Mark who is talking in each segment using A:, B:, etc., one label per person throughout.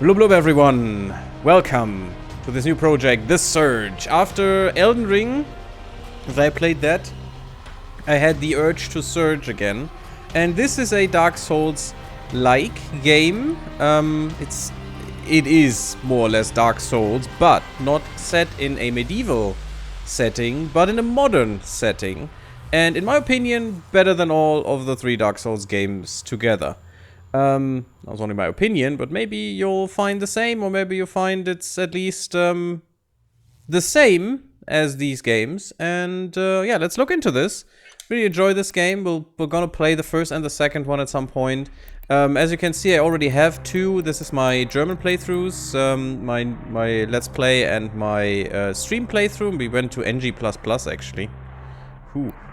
A: Blub blub everyone! Welcome to this new project, The Surge. After Elden Ring, as I played that, I had the urge to surge again. And this is a Dark Souls-like game. It is more or less Dark Souls, but not set in a medieval setting, but in a modern setting. And in my opinion, better than all of the 3 Dark Souls games together. That was only my opinion, but maybe you'll find the same, or maybe you'll find it's at least the same as these games. And yeah, let's look into this. Really enjoy this game. We're gonna play the first and the second one at some point. As you can see, I already have 2. This is my German playthroughs, my Let's Play and my stream playthrough. We went to NG++ actually.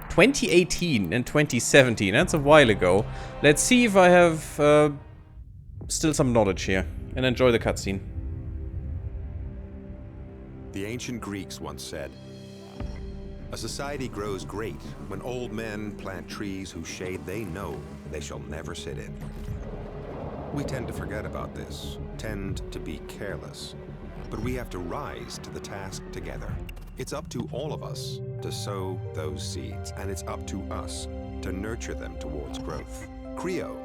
A: 2018 and 2017, that's a while ago. Let's see if I have still some knowledge here, and enjoy the cutscene.
B: The ancient Greeks once said, "A society grows great when old men plant trees whose shade they know they shall never sit in." We tend to forget about this, tend to be careless, but we have to rise to the task together. It's up to all of us to sow those seeds, and it's up to us to nurture them towards growth. Creo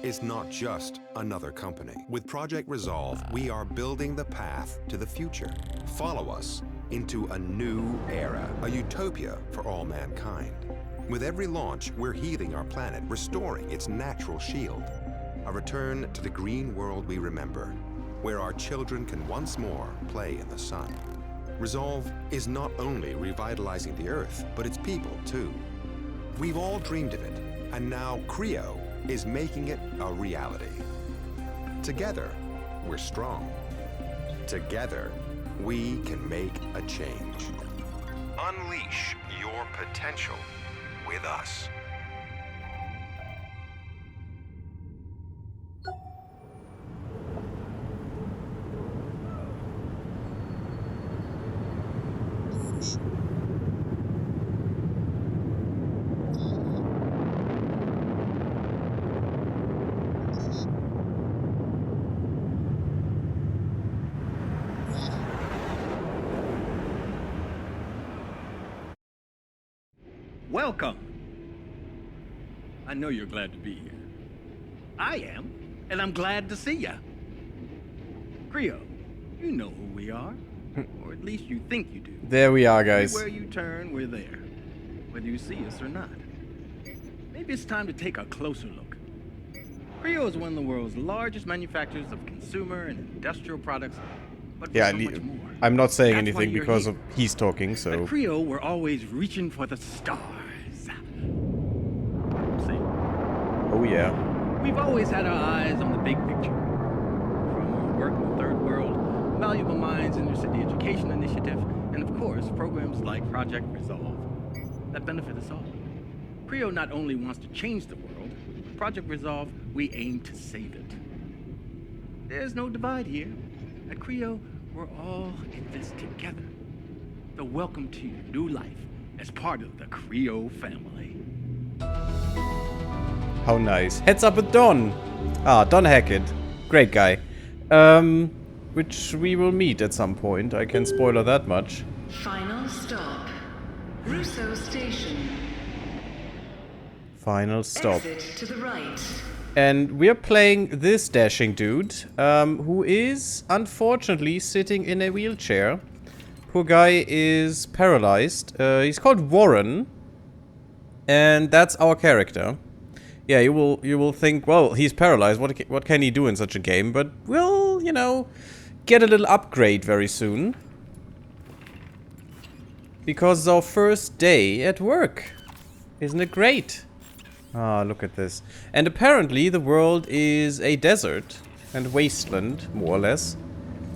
B: is not just another company. With Project Resolve, we are building the path to the future. Follow us into a new era, a utopia for all mankind. With every launch, we're healing our planet, restoring its natural shield. A return to the green world we remember, where our children can once more play in the sun. Resolve is not only revitalizing the Earth, but its people too. We've all dreamed of it, and now Creo is making it a reality. Together, we're strong. Together, we can make a change. Unleash your potential with us.
C: Welcome. I know you're glad to be here. I am, and I'm glad to see ya. Creo, you know who we are, or at least you think you do.
A: There we are, guys.
C: Everywhere you turn, we're there, whether you see us or not. Maybe it's time to take a closer look. Creo is one of the world's largest manufacturers of consumer and industrial products, but for so much more.
A: I'm not saying
C: That's why
A: anything
C: you're
A: because
C: here.
A: of he's talking, so.
C: At Creo, we're always reaching for the stars. See?
A: Oh yeah.
C: We've always had our eyes on the big picture. From our work in the third world, valuable minds in the city education initiative, and of course, programs like Project Resolve that benefit us all. Creo not only wants to change the world, with Project Resolve, we aim to save it. There's no divide here. At Creo, we're all in this together. So welcome to your new life as part of the Creo family.
A: How nice. Heads up with Don. Ah, Don Hackett. Great guy. Which we will meet at some point. I can spoiler that much.
D: Final stop. Russo Station.
A: Final stop.
D: Exit to the right.
A: And we're playing this dashing dude, who is unfortunately sitting in a wheelchair. Poor guy is paralyzed. He's called Warren, and that's our character. Yeah, you will think, well, he's paralyzed. What can he do in such a game? But we'll, you know, get a little upgrade very soon, because it's our first day at work. Isn't it great? Ah, look at this. And apparently the world is a desert and wasteland, more or less.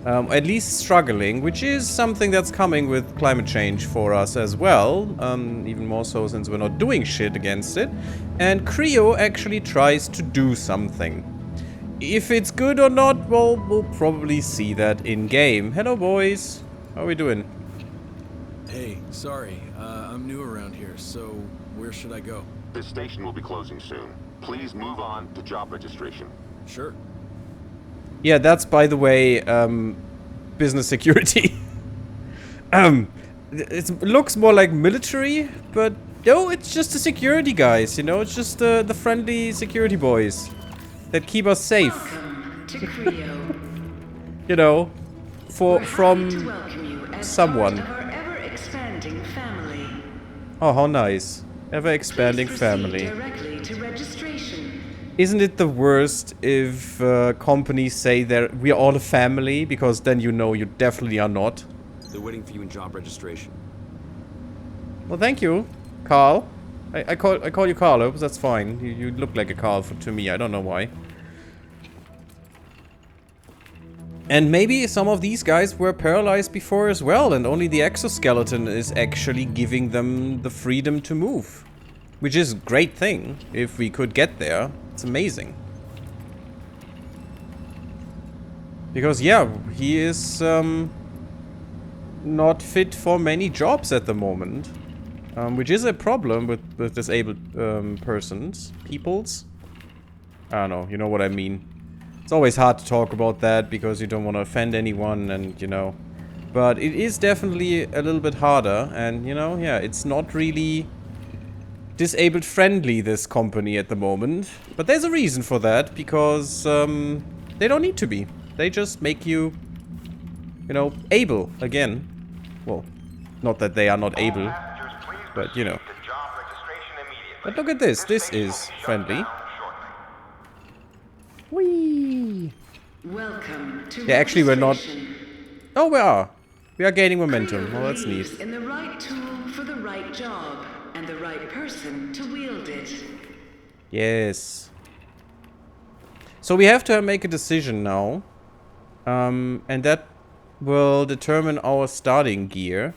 A: At least struggling, which is something that's coming with climate change for us as well. Even more so since we're not doing shit against it. And Creo actually tries to do something. If it's good or not, well, we'll probably see that in-game. Hello, boys. How are we doing?
E: Hey, sorry. I'm new around here, so where should I go?
F: This station will be closing soon. Please move on to job registration.
E: Sure.
A: Yeah, that's, by the way, business security. It looks more like military, but no, it's just the security guys, you know? It's just the friendly security boys that keep us safe.
D: Welcome to Creo.
A: You know,
D: We're happy to
A: from
D: welcome you as
A: someone.
D: part of our ever-expanding family.
A: Oh, how nice. Ever-expanding
D: Please
A: family.
D: proceed directly to registration.
A: Isn't it the worst if companies say that we are all a family? Because then you know you definitely are not.
E: They're waiting for you in job registration.
A: Well, thank you, Carl. I call you Carlo, but that's fine. You look like a Carl to me. I don't know why. And maybe some of these guys were paralyzed before as well, and only the exoskeleton is actually giving them the freedom to move. Which is a great thing, if we could get there. It's amazing. Because, yeah, he is not fit for many jobs at the moment. Which is a problem with disabled peoples. I don't know, you know what I mean. It's always hard to talk about that because you don't want to offend anyone and, you know. But it is definitely a little bit harder and, you know, yeah, it's not really disabled friendly, this company at the moment. But there's a reason for that because they don't need to be. They just make you, you know, able again. Well, not that they are not able, but, you know. But look at this. This is friendly. Whee!
D: Welcome to
A: Yeah, actually we're not...
D: registration.
A: Oh, we are. We are gaining momentum.
D: Creo
A: Well, that's neat.
D: believes in the right tool for the right job and the right person to wield it.
A: Yes. So we have to make a decision now. And that will determine our starting gear.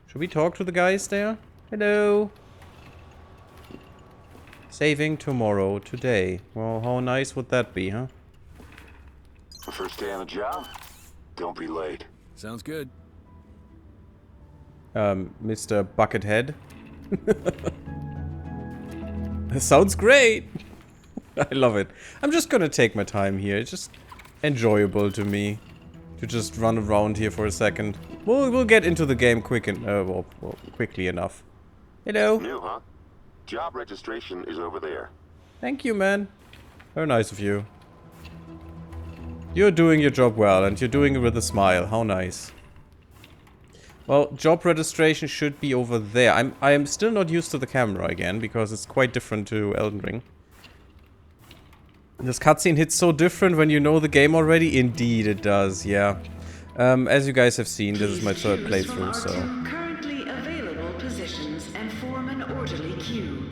A: Should we talk to the guys there? Hello. Saving tomorrow, today. Well, how nice would that be, huh?
F: First day on the job? Don't be late.
E: Sounds good.
A: Mr. Buckethead. Sounds great. I love it. I'm just gonna take my time here. It's just enjoyable to me to just run around here for a second. We'll get into the game quickly enough. Hello.
F: New, huh? Job registration is over there.
A: Thank you, man. Very nice of you. You're doing your job well, and you're doing it with a smile. How nice. Well, job registration should be over there. I am still not used to the camera again, because it's quite different to Elden Ring. This cutscene hits so different when you know the game already. Indeed, it does, yeah. As you guys have seen, this is my third playthrough, so...
D: Currently available positions and form an orderly queue.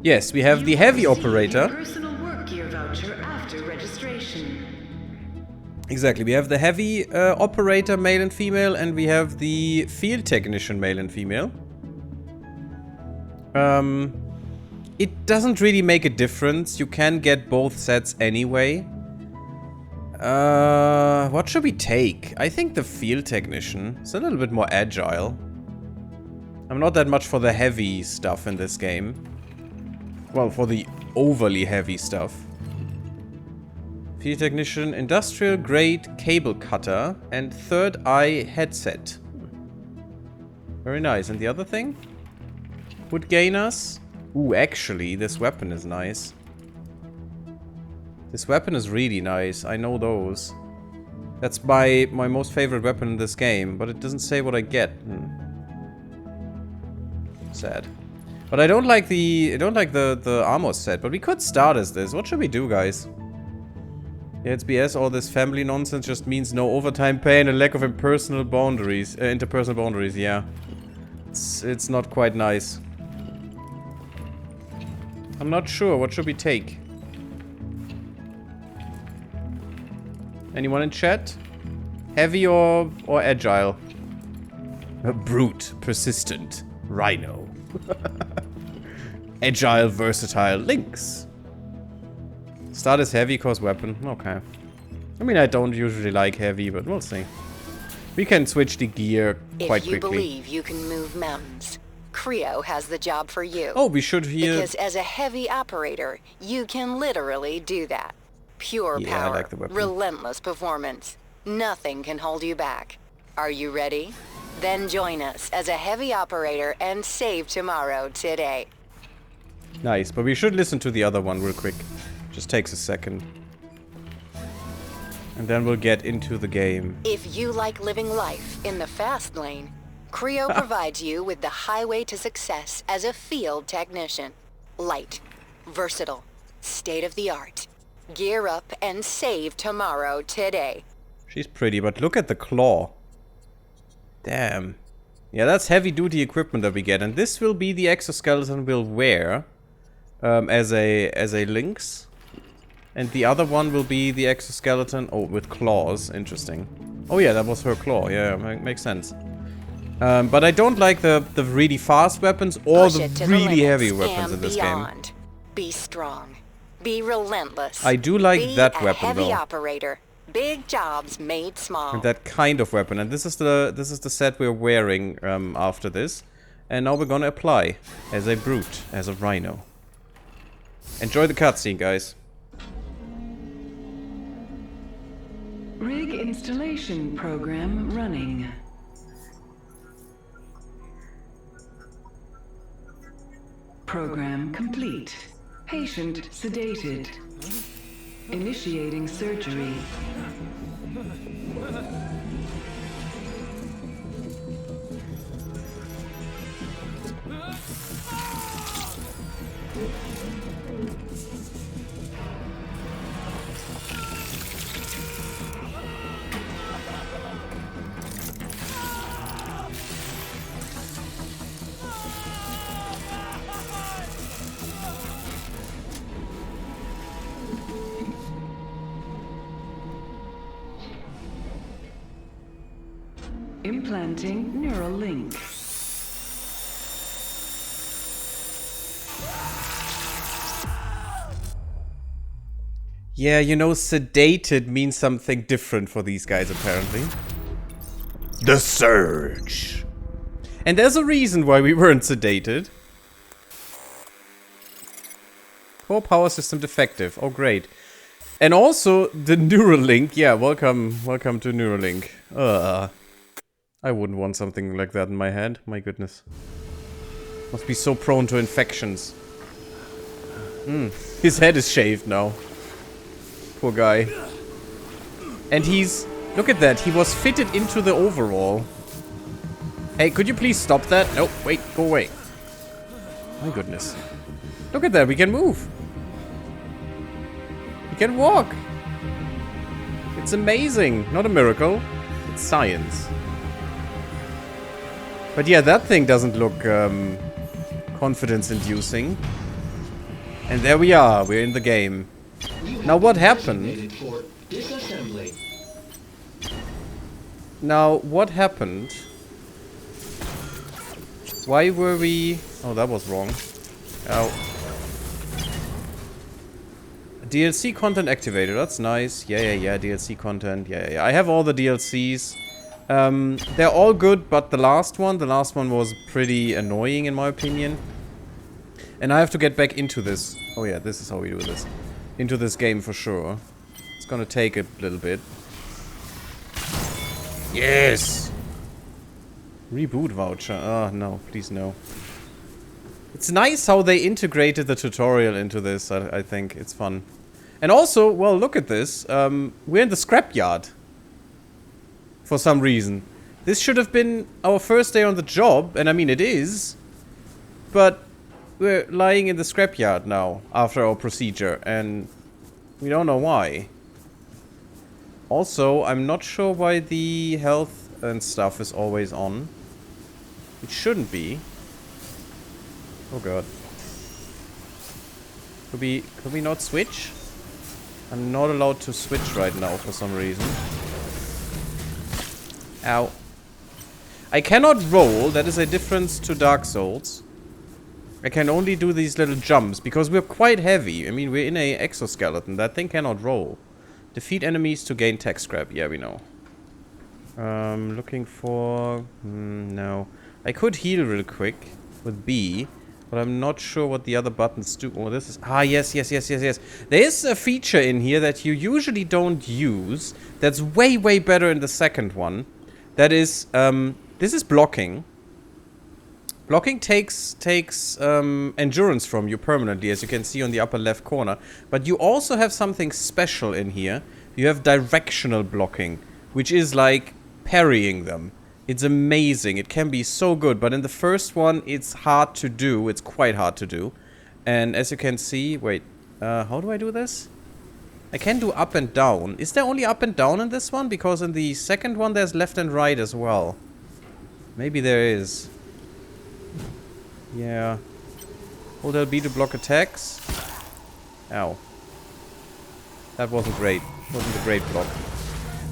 A: Yes, we have the heavy operator.
D: Personal work gear voucher after registration.
A: Exactly, we have the heavy operator, male and female, and we have the field technician, male and female. It doesn't really make a difference. You can get both sets anyway. What should we take? I think the field technician. It's a little bit more agile. I'm not that much for the heavy stuff in this game. Well, for the overly heavy stuff. Field technician, industrial grade cable cutter, and third eye headset. Very nice. And the other thing? Would gain us? Ooh, actually, this weapon is nice. This weapon is really nice. I know those. That's my most favorite weapon in this game, but it doesn't say what I get. Sad. But I don't like the armor set, but we could start as this. What should we do, guys? Yeah, it's BS. All this family nonsense just means no overtime pay and a lack of interpersonal boundaries. Yeah. It's not quite nice. I'm not sure. What should we take? Anyone in chat? Heavy or agile? A brute, persistent, rhino. Agile, versatile, lynx. Start as heavy, cause weapon. Okay. I mean, I don't usually like heavy, but we'll see. We can switch the gear quite quickly.
G: If you believe you can move mountains, Creo has the job for you.
A: Oh, we should hear...
G: Because as a heavy operator, you can literally do that. Pure
A: Yeah, I
G: power,
A: like the weapon.
G: relentless performance. Nothing can hold you back. Are you ready? Then join us as a heavy operator and save tomorrow today.
A: Nice, but we should listen to the other one real quick. Just takes a second. And then we'll get into the game.
G: If you like living life in the fast lane, Creo provides you with the highway to success as a field technician. Light, versatile, state-of-the-art. Gear up and save tomorrow today.
A: She's pretty, but look at the claw. Damn. Yeah, that's heavy-duty equipment that we get, and this will be the exoskeleton we'll wear as a lynx. And the other one will be the exoskeleton, oh, with claws. Interesting. Oh yeah, that was her claw. Yeah, makes sense. But I don't like the really fast weapons or the really heavy weapons in this game.
G: Be strong. Be relentless.
A: I do like that weapon
G: heavy
A: though.
G: Operator. Big jobs made small.
A: That kind of weapon, and this is the set we're wearing after this, and now we're gonna apply as a brute, as a rhino. Enjoy the cutscene, guys.
D: Rig installation program running. Program complete. Patient sedated. Initiating surgery. Implanting neural link.
A: Yeah, you know, sedated means something different for these guys, apparently. The Surge. And there's a reason why we weren't sedated. Core power system defective. Oh, great. And also, the Neuralink. Yeah, welcome to Neuralink. I wouldn't want something like that in my head. My goodness. Must be so prone to infections. His head is shaved now. Poor guy. And he's... Look at that. He was fitted into the overall. Hey, could you please stop that? Nope, wait, go away. My goodness. Look at that, we can move. We can walk. It's amazing. Not a miracle. It's science. But yeah, that thing doesn't look confidence-inducing. And there we are. We're in the game. Now what happened? Now what happened? Why were we... Oh, that was wrong. Ow. DLC content activated. That's nice. Yeah. DLC content. Yeah. I have all the DLCs. They're all good, but the last one was pretty annoying in my opinion. And I have to get back into this. Oh yeah, this is how we do this. Into this game for sure. It's gonna take a little bit. Yes! Reboot voucher. Oh, no. Please, no. It's nice how they integrated the tutorial into this, I think. It's fun. And also, well, look at this. We're in the scrapyard. For some reason. This should have been our first day on the job, and I mean, it is. But we're lying in the scrapyard now, after our procedure, and we don't know why. Also, I'm not sure why the health and stuff is always on. It shouldn't be. Oh god. Could we not switch? I'm not allowed to switch right now for some reason. Ow. I cannot roll, that is a difference to Dark Souls. I can only do these little jumps, because we're quite heavy. I mean, we're in a exoskeleton, that thing cannot roll. Defeat enemies to gain tech scrap, yeah, we know. Looking for... no. I could heal real quick with B, But I'm not sure what the other buttons do. Oh, this is... Ah, yes. There is a feature in here that you usually don't use. That's way, way better in the second one. That is, this is blocking. Blocking takes endurance from you permanently, as you can see on the upper left corner. But you also have something special in here. You have directional blocking, which is like parrying them. It's amazing. It can be so good, but in the first one, it's hard to do. It's quite hard to do. And as you can see... Wait, how do I do this? I can do up and down. Is there only up and down in this one? Because in the second one, there's left and right as well. Maybe there is. Yeah. Hold LB to block attacks. Ow. That wasn't great. Wasn't a great block.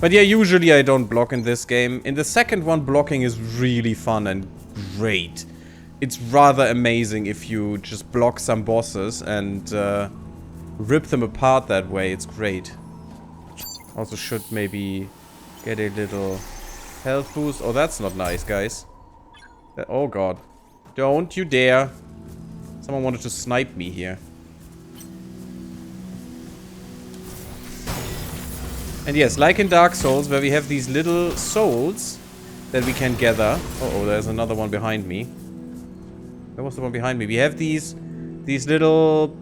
A: But yeah, usually I don't block in this game. In the second one, blocking is really fun and great. It's rather amazing if you just block some bosses and rip them apart that way. It's great. Also should maybe get a little health boost. Oh, that's not nice, guys. Oh god. Don't you dare. Someone wanted to snipe me here. And yes, like in Dark Souls, where we have these little souls that we can gather. Uh-oh, there's another one behind me. Where was the one behind me? We have these little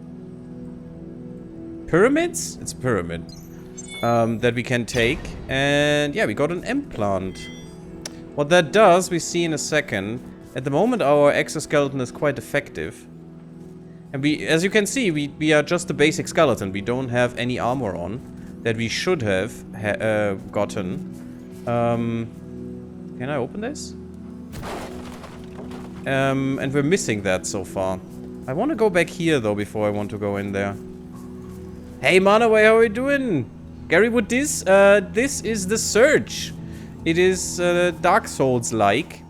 A: pyramids? It's a pyramid. That we can take. And yeah, we got an implant. What that does, we see in a second. At the moment, our exoskeleton is quite effective. And we, as you can see, we are just a basic skeleton. We don't have any armor on. That we should have gotten. Can I open this? And we're missing that so far. I want to go back here, though, before I want to go in there. Hey, Manaway, how are you doing? Gary, what this? This is The Surge. It is Dark Souls-like.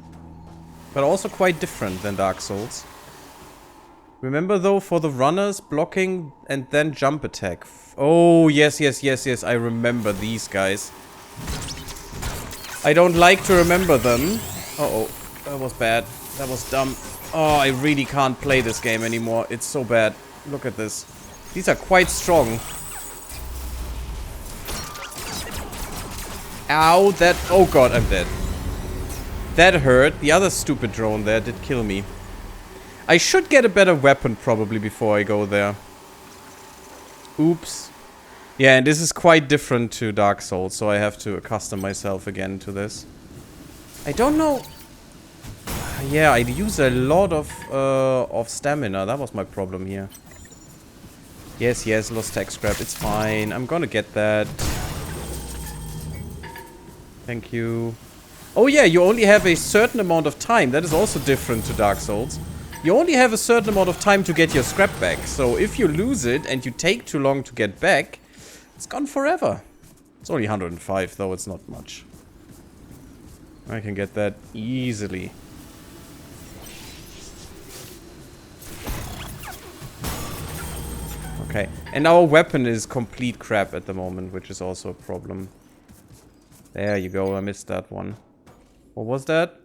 A: But also quite different than Dark Souls. Remember, though, for the runners, blocking and then jump attack. Oh, yes. I remember these guys. I don't like to remember them. Uh-oh. That was bad. That was dumb. Oh, I really can't play this game anymore. It's so bad. Look at this. These are quite strong. Ow, that... Oh god, I'm dead. That hurt. The other stupid drone there did kill me. I should get a better weapon probably before I go there. Oops. Yeah, and this is quite different to Dark Souls, so I have to accustom myself again to this. I don't know... Yeah, I use a lot of stamina. That was my problem here. Yes, lost tech scrap. It's fine. I'm gonna get that. Thank you. Oh yeah, you only have a certain amount of time. That is also different to Dark Souls. You only have a certain amount of time to get your scrap back. So if you lose it and you take too long to get back, it's gone forever. It's only 105 though, it's not much. I can get that easily. Okay, and our weapon is complete crap at the moment, which is also a problem. There you go, I missed that one. What was that?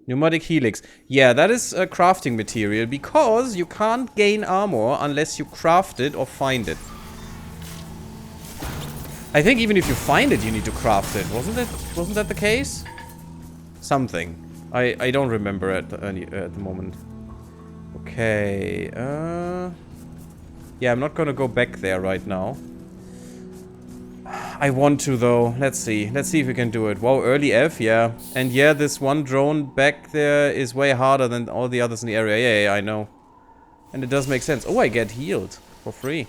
A: Pneumatic helix. Yeah, that is a crafting material, because you can't gain armor unless you craft it or find it. I think even if you find it, you need to craft it. Wasn't that the case? Something. I don't remember at the moment. Okay, yeah, I'm not gonna go back there right now. I want to, though. Let's see. Let's see if we can do it. Wow, early F, yeah. And yeah, this one drone back there is way harder than all the others in the area. Yeah, I know. And it does make sense. Oh, I get healed for free.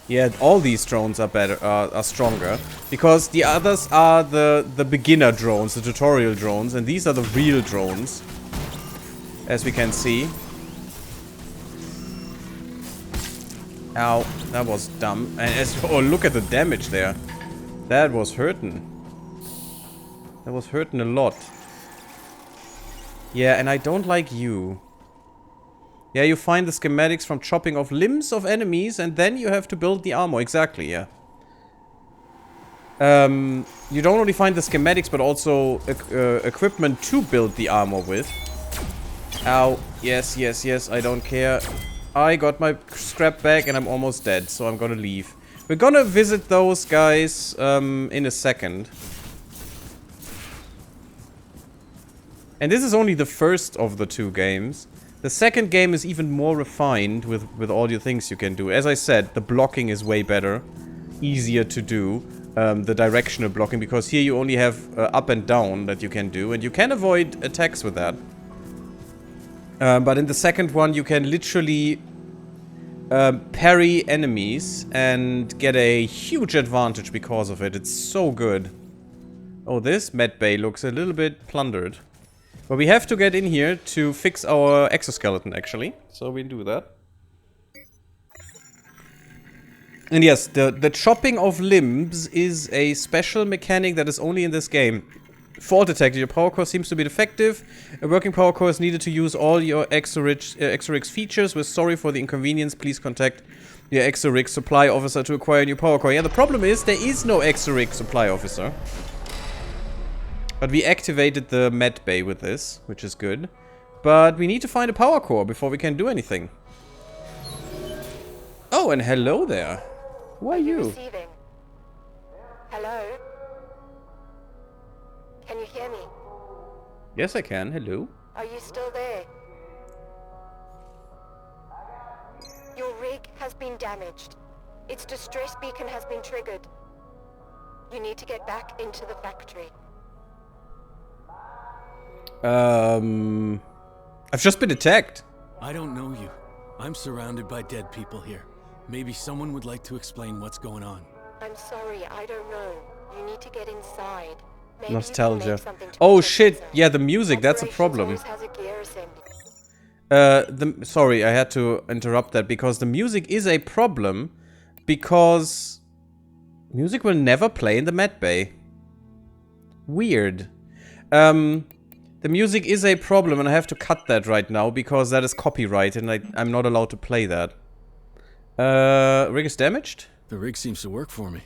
A: Yeah, all these drones are better, are stronger. Because the others are the beginner drones, the tutorial drones. And these are the real drones. As we can see. Ow, that was dumb. And oh, look at the damage there. That was hurting. That was hurting a lot. Yeah, and I don't like you. Yeah, you find the schematics from chopping off limbs of enemies, and then you have to build the armor. Exactly, yeah. You don't only find the schematics, but also equipment to build the armor with. Ow. Yes, yes, yes. I don't care. I got my scrap back and I'm almost dead, so I'm gonna leave. We're gonna visit those guys in a second. And this is only the first of the 2 games. The second game is even more refined with all your things you can do. As I said, the blocking is way better. Easier to do. The directional blocking, because here you only have up and down that you can do. And you can avoid attacks with that. But in the second one, you can literally parry enemies and get a huge advantage because of it. It's so good. Oh, this med bay looks a little bit plundered. But we have to get in here to fix our exoskeleton, actually. So we do that. And yes, the chopping of limbs is a special mechanic that is only in this game. Fault detected. Your power core seems to be defective. A working power core is needed to use all your Exorix features. We're sorry for the inconvenience. Please contact your Exorix supply officer to acquire a new power core. Yeah, the problem is there is no Exorix supply officer. But we activated the med bay with this, which is good. But we need to find a power core before we can do anything. Oh, and hello there. Who are you?
G: Receiving. Hello? Can you hear me?
A: Yes, I can. Hello.
G: Are you still there? Your rig has been damaged. Its distress beacon has been triggered. You need to get back into the factory.
A: I've just been attacked.
E: I don't know you. I'm surrounded by dead people here. Maybe someone would like to explain what's going on.
G: I'm sorry, I don't know. You need to get inside. Maybe
A: Nostalgia. Oh shit, yeah, the music, that's a problem. Sorry, I had to interrupt that because the music is a problem because music will never play in the med bay. Weird. The music is a problem and I have to cut that right now because that is copyright and I'm not allowed to play that. Rig is damaged?
E: The rig seems to work for me.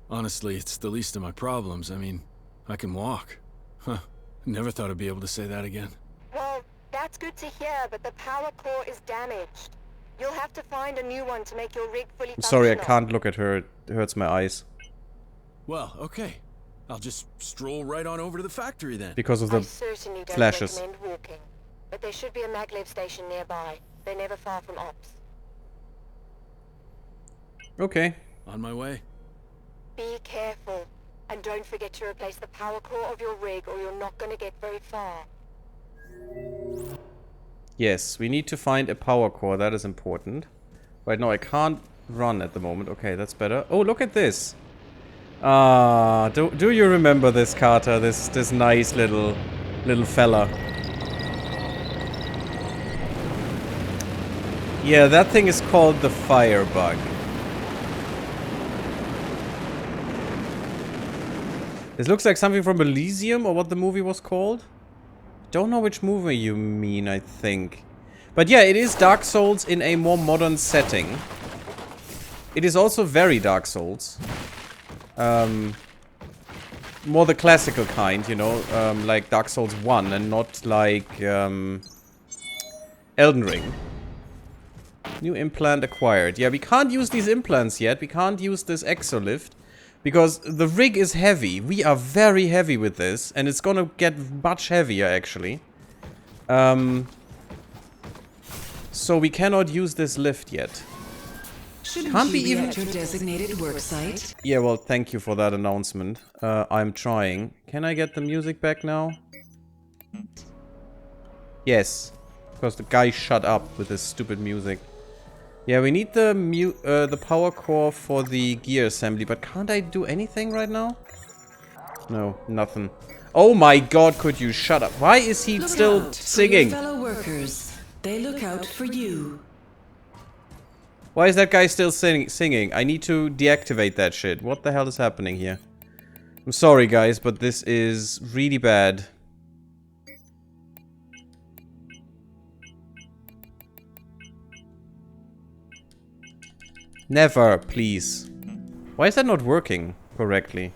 E: Honestly, it's the least of my problems. I mean, I can walk. Huh. Never thought I'd be able to say that again.
G: Well, that's good to hear, but the power core is damaged. You'll have to find a new one to make your rig fully functional.
A: Sorry, I can't look at her. It hurts my eyes.
E: Well, okay. I'll just stroll right on over to the factory then.
A: Because of the
G: I certainly don't
A: flashes.
G: recommend walking, but there should be a maglev station nearby. They're never far from ops.
A: Okay.
E: On my way.
G: Be careful, and don't forget to replace the power core of your rig or you're not going to get very far.
A: Yes, we need to find a power core. That is important. Right now, I can't run at the moment. Okay, that's better. Oh, look at this. Ah, do you remember this, Carter? This nice little fella. Yeah, that thing is called the Firebug. This looks like something from Elysium, or what the movie was called. Don't know which movie you mean, I think. But yeah, it is Dark Souls in a more modern setting. It is also very Dark Souls. More the classical kind, you know, like Dark Souls 1 and not like Elden Ring. New implant acquired. Yeah, we can't use these implants yet. We can't use this exolift. Because the rig is heavy. We are very heavy with this. And it's gonna get much heavier, actually. So we cannot use this lift yet.
D: Shouldn't you be at your designated work site?
A: Yeah, well, thank you for that announcement. I'm trying. Can I get the music back now? Yes. Because the guy shut up with his stupid music. Yeah, we need the power core for the gear assembly, but can't I do anything right now? No, nothing. Oh my god, could you shut up? Why is he still singing?
D: Fellow workers, they look out for you.
A: Why is that guy still singing? I need to deactivate that shit. What the hell is happening here? I'm sorry, guys, but this is really bad. Never, please. Why is that not working correctly?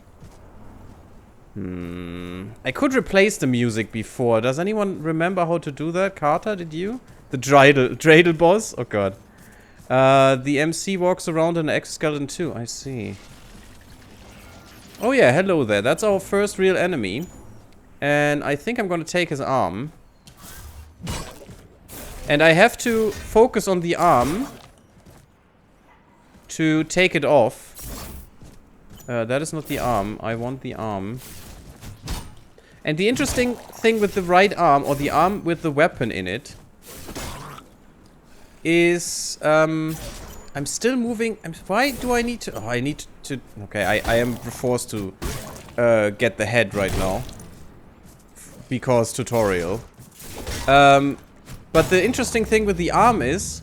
A: I could replace the music before. Does anyone remember how to do that? Carter, did you? The dreidel boss? Oh god. The MC walks around in an exoskeleton too. I see. Oh yeah, hello there. That's our first real enemy. And I think I'm gonna take his arm. And I have to focus on the arm to take it off. That is not the arm. I want the arm. And the interesting thing with the right arm, or the arm with the weapon in it, is I'm still moving. Why do I need to? Oh, I need to. Okay, I am forced to get the head right now because tutorial. But the interesting thing with the arm is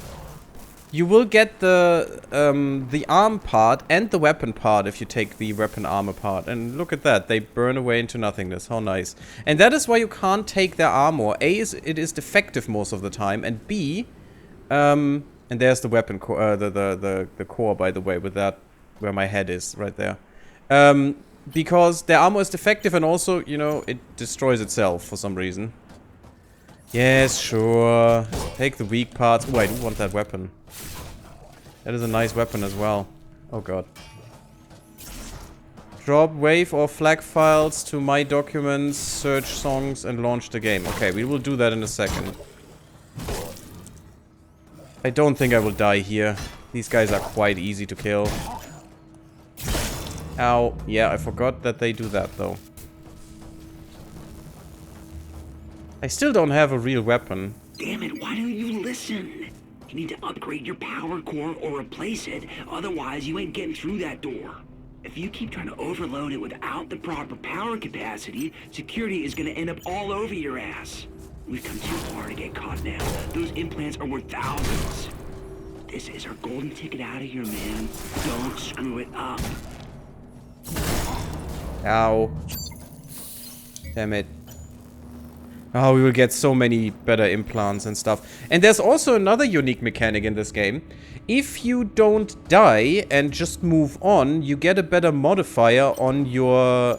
A: you will get the arm part and the weapon part if you take the weapon arm apart. And look at that, they burn away into nothingness. How nice. And that is why you can't take their armor. A is it is defective most of the time, and B, and there's the weapon core, the core, by the way, with that where my head is right there. Because their armor is defective, and also, you know, it destroys itself for some reason. Yes, sure. Take the weak parts. Oh, I do want that weapon. That is a nice weapon as well. Oh god. Drop wave or flag files to my documents, search songs, and launch the game. Okay, we will do that in a second. I don't think I will die here. These guys are quite easy to kill. Ow. Yeah, I forgot that they do that, though. I still don't have a real weapon.
H: Damn it, why don't you listen? You need to upgrade your power core or replace it, otherwise you ain't getting through that door. If you keep trying to overload it without the proper power capacity, security is gonna end up all over your ass. We've come too far to get caught now. Those implants are worth thousands. This is our golden ticket out of here, man. Don't screw it up.
A: Ow. Damn it. Oh, we will get so many better implants and stuff. And there's also another unique mechanic in this game. If you don't die and just move on, you get a better modifier on your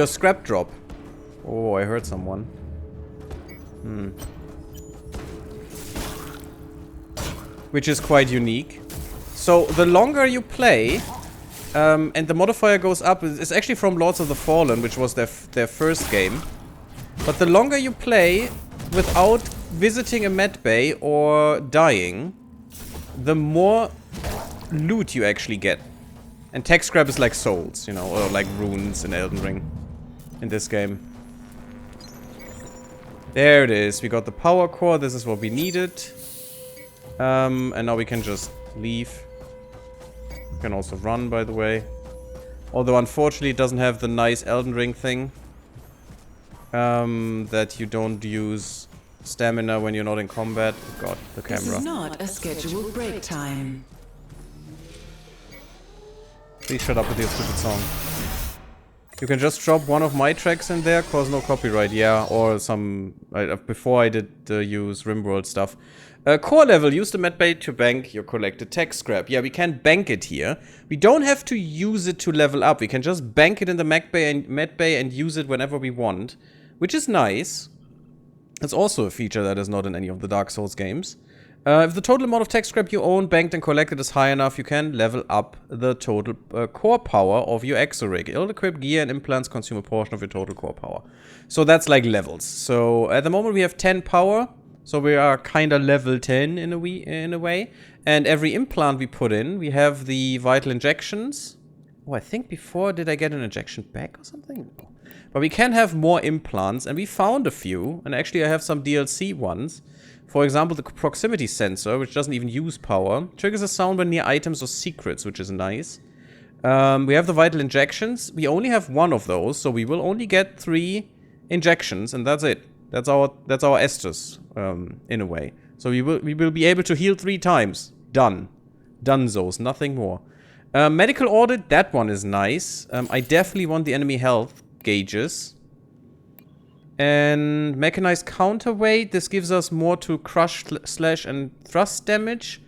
A: scrap drop. Oh, I heard someone. Which is quite unique. So the longer you play, and the modifier goes up. It's actually from Lords of the Fallen, which was their first game. But the longer you play without visiting a med bay or dying, the more loot you actually get. And tech scrap is like souls, you know, or like runes in Elden Ring in this game. There it is. We got the power core. This is what we needed. And now we can just leave. We can also run, by the way. Although, unfortunately, it doesn't have the nice Elden Ring thing. That you don't use stamina when you're not in combat. God, the camera.
D: This is not a scheduled break time.
A: Please shut up with your stupid song. You can just drop one of my tracks in there, cause no copyright, yeah, or some... before I did use RimWorld stuff. Core level, use the medbay to bank your collected tech scrap. Yeah, we can bank it here. We don't have to use it to level up. We can just bank it in the medbay and use it whenever we want. Which is nice. It's also a feature that is not in any of the Dark Souls games. If the total amount of tech scrap you own, banked and collected is high enough, you can level up the total core power of your exo-rig. Ill-equipped gear and implants consume a portion of your total core power. So that's like levels. So at the moment we have 10 power. So we are kinda level 10 in a way. And every implant we put in, we have the vital injections. Oh, I think before, did I get an injection back or something? No. But we can have more implants, and we found a few. And actually I have some DLC ones. For example, the proximity sensor, which doesn't even use power, triggers a sound when near items or secrets, which is nice. We have the vital injections. We only have one of those, so we will only get 3 injections, and that's it. That's our Estus, in a way. So we will be able to heal 3 times. Done. Dunzos, nothing more. Medical audit, that one is nice. I definitely want the enemy health gauges. And mechanized counterweight, this gives us more to crush, slash, and thrust damage.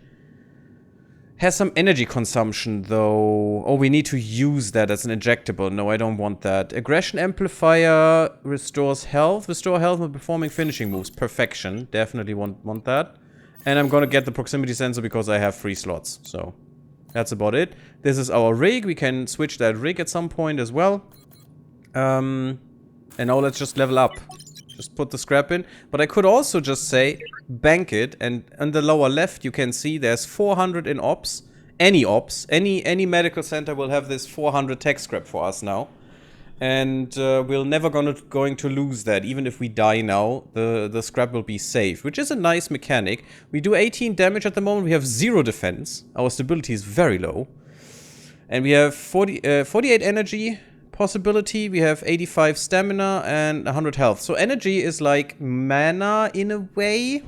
A: Has some energy consumption, though. Oh, we need to use that as an injectable. No, I don't want that. Aggression amplifier restores health. Restore health when performing finishing moves. Perfection. Definitely want that. And I'm gonna get the proximity sensor because I have 3 slots. So, that's about it. This is our rig. We can switch that rig at some point as well. And now let's just level up. Just put the scrap in. But I could also just say, bank it. And on the lower left, you can see there's 400 in ops. Any ops. Any medical center will have this 400 tech scrap for us now. And we're never going to lose that. Even if we die now, the scrap will be safe. Which is a nice mechanic. We do 18 damage at the moment. We have 0 defense. Our stability is very low. And we have 48 energy possibility. We have 85 stamina and 100 health. So energy is like mana in a way.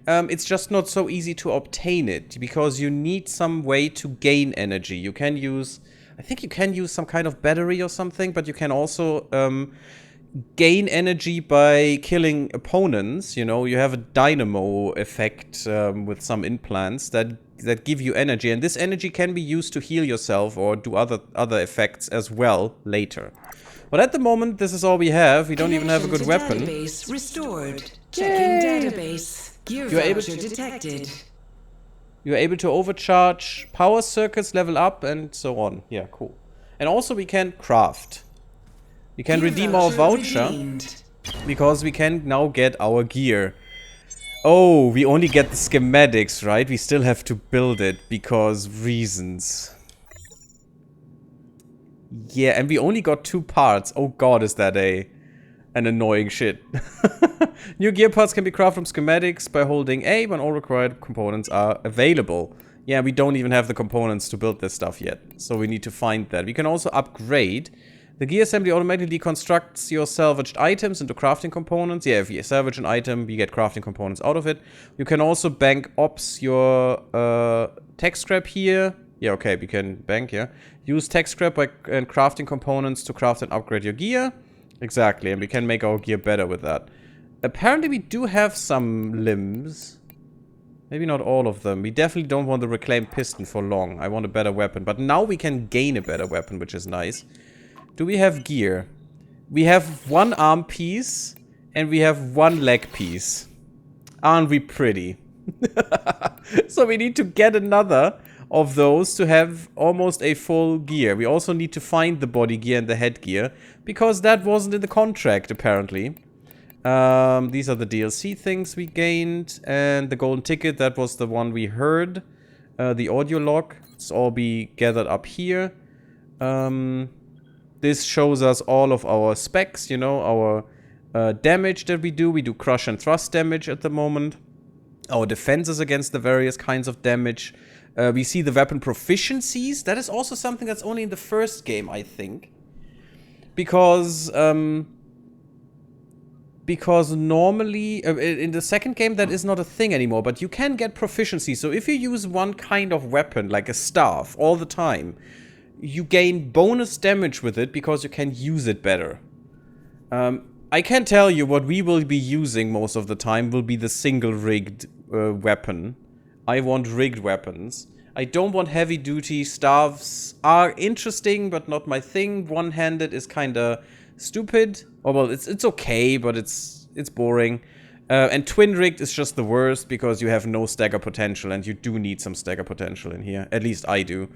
A: It's just not so easy to obtain it because you need some way to gain energy. You can use, I think you can use some kind of battery or something, but you can also gain energy by killing opponents. You know, you have a dynamo effect with some implants that give you energy, and this energy can be used to heal yourself or do other effects as well later. But at the moment, this is all we have. We don't even have a good weapon.
D: Database restored. Checking database. Gear voucher detected.
A: You're able to overcharge power circuits, level up, and so on. Yeah, cool. And also we can craft. We can redeem our voucher because we can now get our gear. Oh, we only get the schematics, right? We still have to build it because reasons. Yeah, and we only got 2 parts. Oh god, is that an annoying shit. New gear parts can be crafted from schematics by holding A when all required components are available. Yeah, we don't even have the components to build this stuff yet. So we need to find that. We can also upgrade. The gear assembly automatically deconstructs your salvaged items into crafting components. Yeah, if you salvage an item, we get crafting components out of it. You can also bank ops your tech scrap here. Yeah, okay, we can bank, yeah. Use tech scrap and crafting components to craft and upgrade your gear. Exactly, and we can make our gear better with that. Apparently we do have some limbs. Maybe not all of them. We definitely don't want the reclaimed piston for long. I want a better weapon. But now we can gain a better weapon, which is nice. Do we have gear? We have 1 arm piece and we have 1 leg piece. Aren't we pretty? So we need to get another of those to have almost a full gear. We also need to find the body gear and the headgear because that wasn't in the contract apparently. These are the DLC things we gained, and the golden ticket, that was the one we heard. The audio log, it's all be gathered up here. This shows us all of our specs, you know, our damage that we do. We do crush and thrust damage at the moment. Our defenses against the various kinds of damage. We see the weapon proficiencies. That is also something that's only in the first game, I think. Because normally, in the second game, that is not a thing anymore. But you can get proficiency. So if you use one kind of weapon, like a staff, all the time, you gain bonus damage with it because you can use it better. I can tell you what we will be using most of the time will be the single-rigged weapon. I want rigged weapons. I don't want heavy-duty. Staffs are interesting, but not my thing. One-handed is kinda stupid. Oh, well, it's okay, but it's boring. And twin-rigged is just the worst because you have no stagger potential, and you do need some stagger potential in here. At least I do.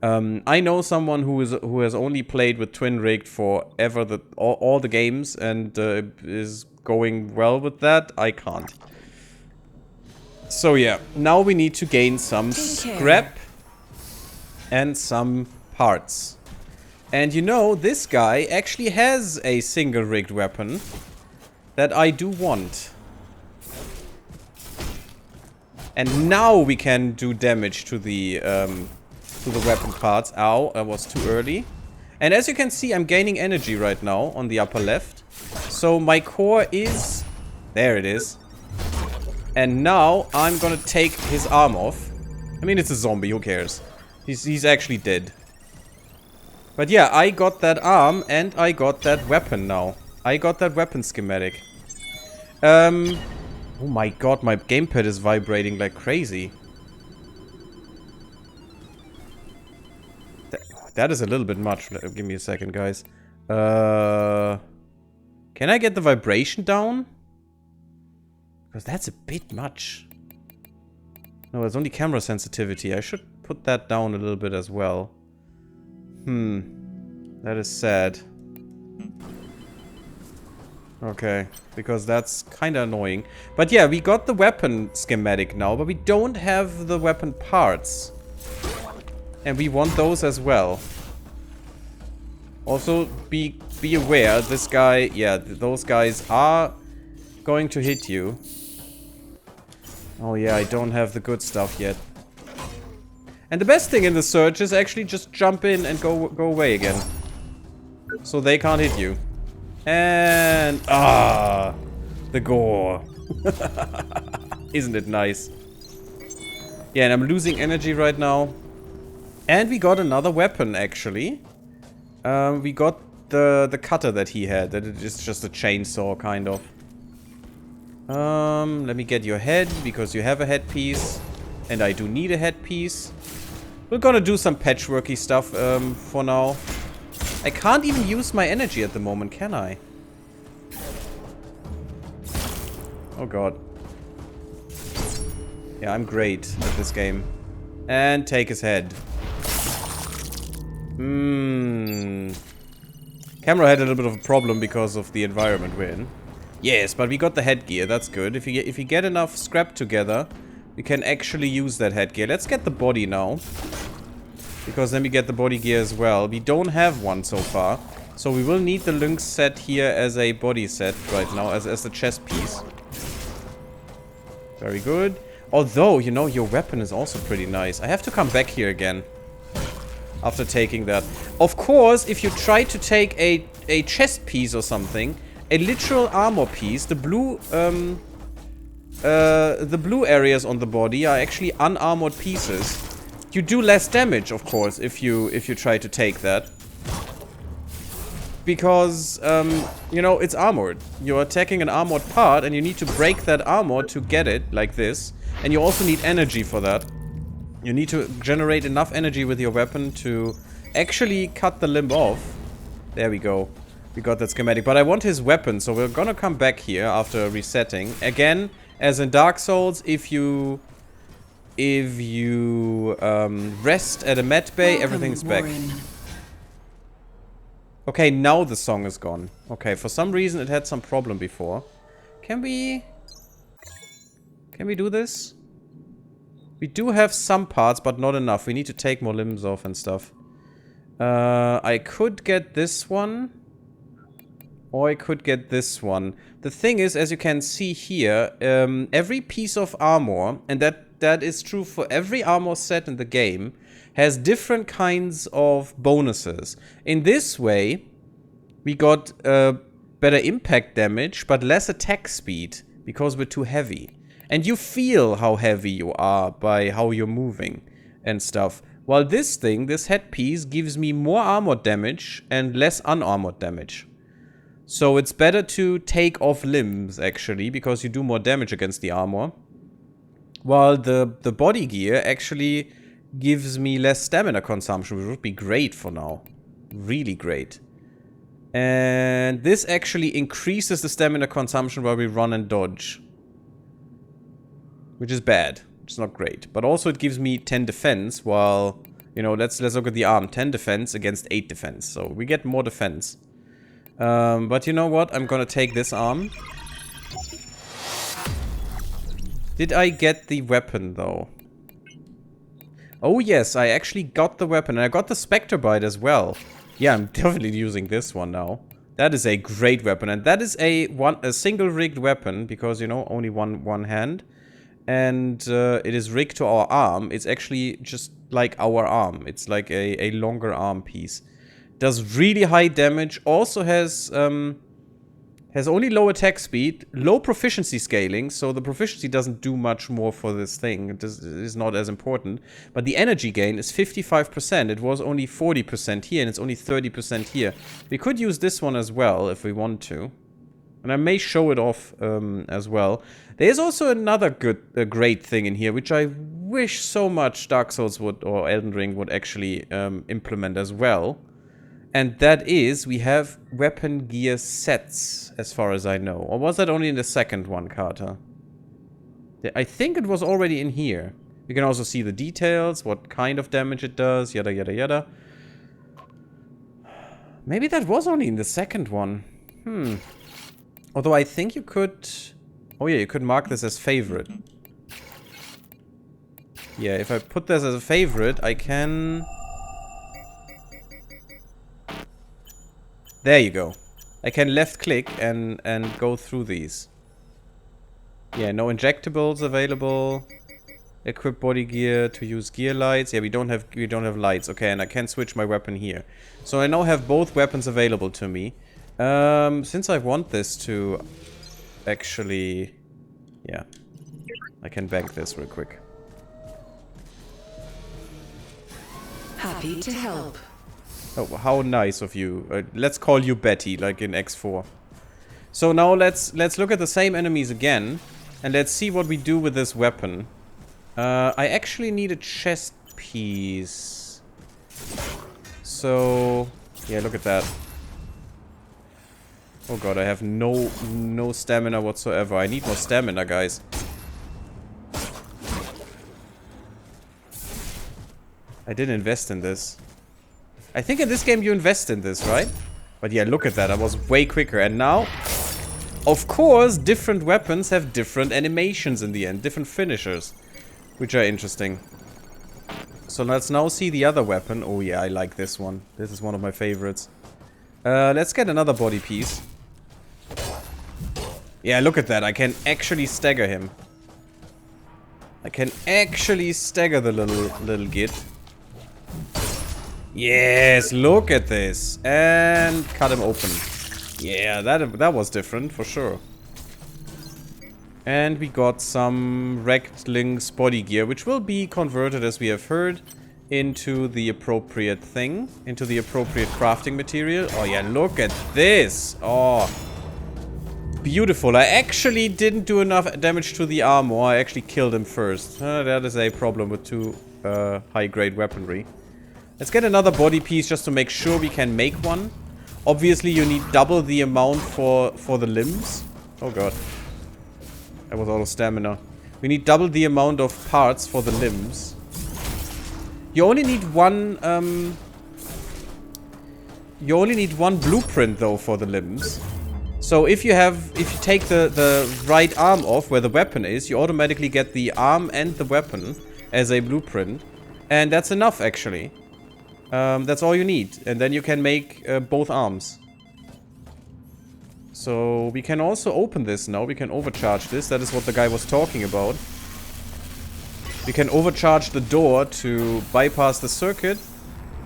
A: I know someone who has only played with twin-rigged forever, all the games, and is going well with that. I can't. So yeah, now we need to gain some scrap and some parts. And you know, this guy actually has a single-rigged weapon that I do want. And now we can do damage to the weapon parts. Ow, that was too early. And as you can see, I'm gaining energy right now on the upper left. So my core is... There it is. And now I'm gonna take his arm off. I mean, it's a zombie, who cares? He's actually dead. But yeah, I got that arm and I got that weapon now. I got that weapon schematic. Oh my god, my gamepad is vibrating like crazy. That is a little bit much. Give me a second, guys. Can I get the vibration down? Because that's a bit much. No, it's only camera sensitivity. I should put that down a little bit as well. That is sad. Okay, because that's kind of annoying. But yeah, we got the weapon schematic now, but we don't have the weapon parts. And we want those as well. Also, be aware, this guy, yeah, those guys are going to hit you. Oh yeah, I don't have the good stuff yet. And the best thing in the search is actually just jump in and go away again. So they can't hit you. And... the gore. Isn't it nice? Yeah, and I'm losing energy right now. And we got another weapon, actually. We got the cutter that he had. That is just a chainsaw, kind of. Let me get your head, because you have a headpiece. And I do need a headpiece. We're gonna do some patchworky stuff for now. I can't even use my energy at the moment, can I? Oh god. Yeah, I'm great at this game. And take his head. Camera had a little bit of a problem because of the environment we're in. Yes, but we got the headgear, that's good. If you get enough scrap together, we can actually use that headgear. Let's get the body now. Because then we get the body gear as well. We don't have one so far. So we will need the Lynx set here as a body set right now, as a chest piece. Very good. Although, you know, your weapon is also pretty nice. I have to come back here again. After taking that. Of course, if you try to take a chest piece or something, a literal armor piece, the blue areas on the body are actually unarmored pieces. You do less damage, of course, if you try to take that. Because, you know, it's armored. You're attacking an armored part, and you need to break that armor to get it, like this. And you also need energy for that. You need to generate enough energy with your weapon to actually cut the limb off. There we go. We got that schematic. But I want his weapon, so we're gonna come back here after resetting. Again, as in Dark Souls, if you rest at a med bay, everything's back. Okay, now the song is gone. Okay, for some reason it had some problem before. Can we do this? We do have some parts, but not enough. We need to take more limbs off and stuff. I could get this one. Or I could get this one. The thing is, as you can see here, every piece of armor, and that is true for every armor set in the game, has different kinds of bonuses. In this way, we got better impact damage, but less attack speed, because we're too heavy. And you feel how heavy you are by how you're moving and stuff. While this thing, this headpiece, gives me more armor damage and less unarmored damage. So it's better to take off limbs, actually, because you do more damage against the armor. While the body gear actually gives me less stamina consumption, which would be great for now. Really great. And this actually increases the stamina consumption while we run and dodge. Which is bad. It's not great. But also it gives me 10 defense, while, you know, let's look at the arm. 10 defense against 8 defense. So we get more defense. But you know what? I'm gonna take this arm. Did I get the weapon, though? Oh yes, I actually got the weapon. And I got the Spectre Bite as well. Yeah, I'm definitely using this one now. That is a great weapon. And that is a single rigged weapon, because, you know, only one hand. And it is rigged to our arm. It's actually just like our arm. It's like a longer arm piece. Does really high damage. Also has only low attack speed, low proficiency scaling. So the proficiency doesn't do much more for this thing. It is not as important. But the energy gain is 55%. It was only 40% here, and it's only 30% here. We could use this one as well if we want to. And I may show it off as well. There's also another great thing in here, which I wish so much Dark Souls would, or Elden Ring would actually implement as well. And that is, we have weapon gear sets, as far as I know. Or was that only in the second one, Carter? I think it was already in here. You can also see the details, what kind of damage it does, yada yada yada. Maybe that was only in the second one. Although I think you could... Oh yeah, you could mark this as favorite. Yeah, if I put this as a favorite, I can... There you go. I can left click and go through these. Yeah, no injectables available. Equip body gear to use gear lights. Yeah, we don't have lights. Okay, and I can switch my weapon here. So I now have both weapons available to me. Since I want this to actually... Yeah. I can bank this real quick.
D: Happy to help.
A: Oh, how nice of you. Let's call you Betty, like in X4. So now let's look at the same enemies again. And let's see what we do with this weapon. I actually need a chest piece. So... Yeah, look at that. Oh god, I have no stamina whatsoever. I need more stamina, guys. I didn't invest in this. I think in this game you invest in this, right? But yeah, look at that. I was way quicker. And now, of course, different weapons have different animations in the end. Different finishers. Which are interesting. So let's now see the other weapon. Oh yeah, I like this one. This is one of my favorites. Let's get another body piece. Yeah, look at that. I can actually stagger him. I can actually stagger the little git. Yes, look at this. And cut him open. Yeah, that was different for sure. And we got some Wrecked Link's body gear, which will be converted, as we have heard, into the appropriate thing. Into the appropriate crafting material. Oh yeah, look at this. Oh, beautiful. I actually didn't do enough damage to the armor. I actually killed him first. That is a problem with too high-grade weaponry. Let's get another body piece just to make sure we can make one. Obviously, you need double the amount for the limbs. Oh god. That was all of stamina. We need double the amount of parts for the limbs. You only need one, you only need one blueprint, though, for the limbs. So if you take the right arm off where the weapon is, you automatically get the arm and the weapon as a blueprint. And that's enough, actually. That's all you need. And then you can make both arms. So we can also open this now. We can overcharge this. That is what the guy was talking about. We can overcharge the door to bypass the circuit,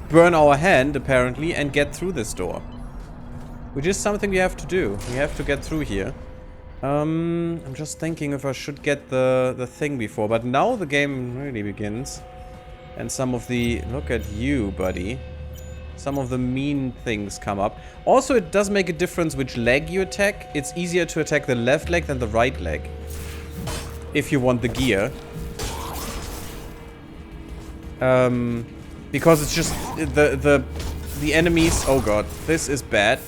A: burn our hand, apparently, and get through this door. Which is something we have to do. We have to get through here. I'm just thinking if I should get the thing before. But now the game really begins. And some of the... Look at you, buddy. Some of the mean things come up. Also, it does make a difference which leg you attack. It's easier to attack the left leg than the right leg. If you want the gear. Because it's just... The enemies... Oh god, this is bad.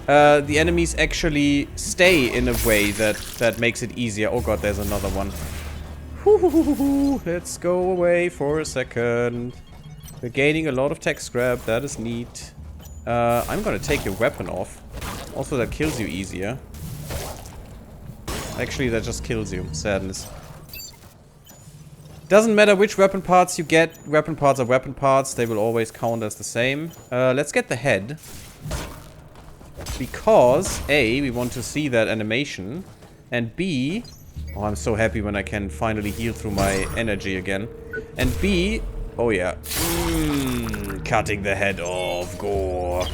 A: The enemies actually stay in a way that makes it easier. Oh god, there's another one. Let's go away for a second. We're gaining a lot of tech scrap. That is neat. I'm gonna take your weapon off. Also, that kills you easier. Actually, that just kills you. Sadness. Doesn't matter which weapon parts you get. Weapon parts are weapon parts. They will always count as the same. Let's get the head. Because, A, we want to see that animation. And B... Oh, I'm so happy when I can finally heal through my energy again. And B... Oh, yeah. Cutting the head off. Gore.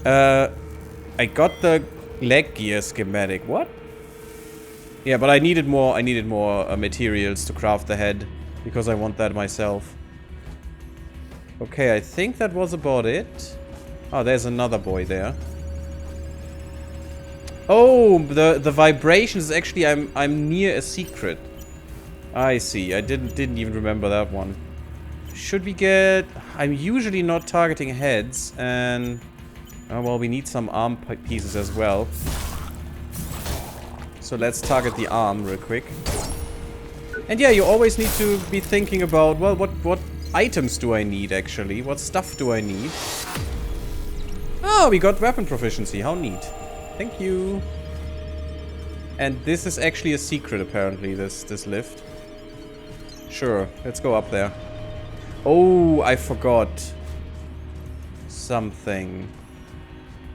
A: I got the leg gear schematic. What? Yeah, but I needed more materials to craft the head. Because I want that myself. Okay, I think that was about it. Oh, there's another boy there. Oh, the vibrations is actually I'm near a secret. I see. I didn't even remember that one. Should we get... I'm usually not targeting heads, and... well, we need some arm pieces as well. So let's target the arm real quick. And yeah, you always need to be thinking about, well, what items do I need, actually? What stuff do I need? Oh, we got weapon proficiency. How neat. Thank you. And this is actually a secret, apparently, this lift. Sure, let's go up there. Oh, I forgot something.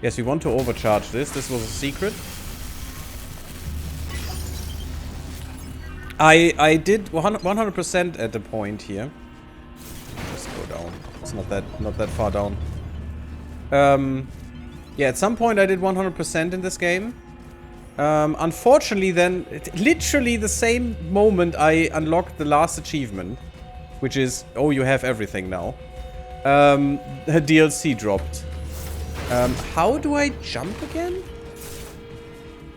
A: Yes, we want to overcharge this. This was a secret. I did 100% at the point here. Just go down. It's not that far down. Yeah, at some point I did 100% in this game. Unfortunately then, literally the same moment I unlocked the last achievement, which is, oh, you have everything now, the DLC dropped. How do I jump again?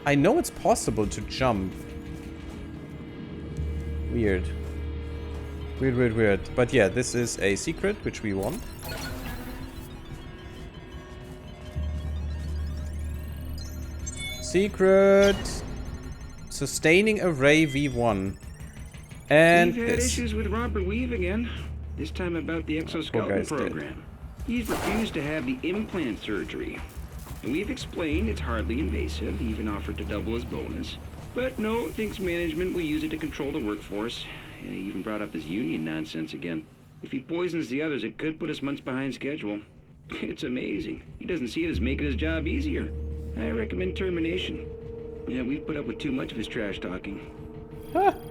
A: I know it's possible to jump. Weird. Weird. But yeah, this is a secret, which we want. Secret. Sustaining array V1. And
H: We've had
A: this.
H: issues with Robert Weave again. This time about the exoskeleton program. He's refused to have the implant surgery. And we've explained it's hardly invasive, even offered to double his bonus. But no, thinks management will use it to control the workforce. And he even brought up this union nonsense again. If he poisons the others, it could put us months behind schedule. It's amazing. He doesn't see it as making his job easier. I recommend termination. Yeah, we've put up with too much of his trash talking.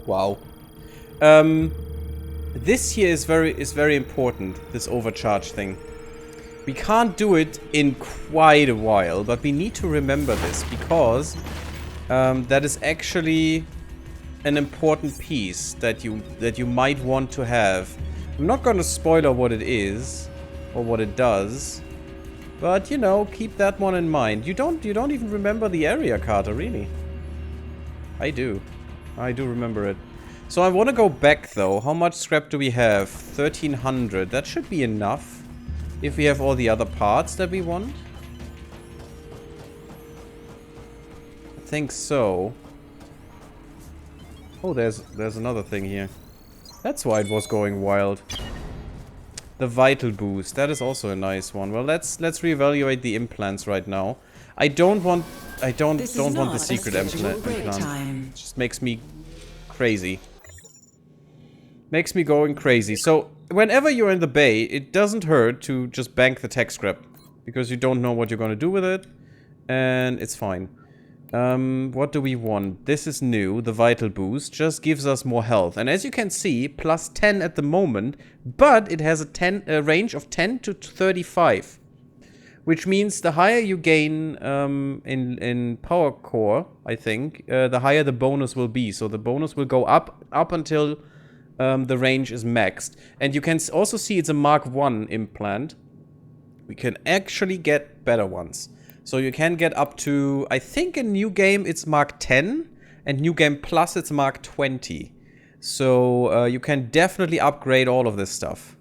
A: Wow. This here is very important, this overcharge thing. We can't do it in quite a while, but we need to remember this, because that is actually an important piece that you might want to have. I'm not going to spoiler what it is or what it does, but you know, keep that one in mind. You don't even remember the area, Carter, really? I do remember it. So I want to go back though. How much scrap do we have? 1300. That should be enough if we have all the other parts that we want. I think so. Oh, there's another thing here. That's why it was going wild. The vital boost. That is also a nice one. Well, let's reevaluate the implants right now. I don't want the secret implant. It just makes me crazy. Makes me going crazy. So, whenever you're in the bay, it doesn't hurt to just bank the tech scrap, because you don't know what you're gonna do with it, and it's fine. What do we want? This is new. The vital boost just gives us more health, and as you can see, plus 10 at the moment, but it has a range of 10 to 35, which means the higher you gain in power core, I think, the higher the bonus will be. So the bonus will go up until the range is maxed. And you can also see it's a Mark 1 implant. We can actually get better ones. So you can get up to, I think in New Game it's Mark 10, and New Game Plus it's Mark 20. So you can definitely upgrade all of this stuff.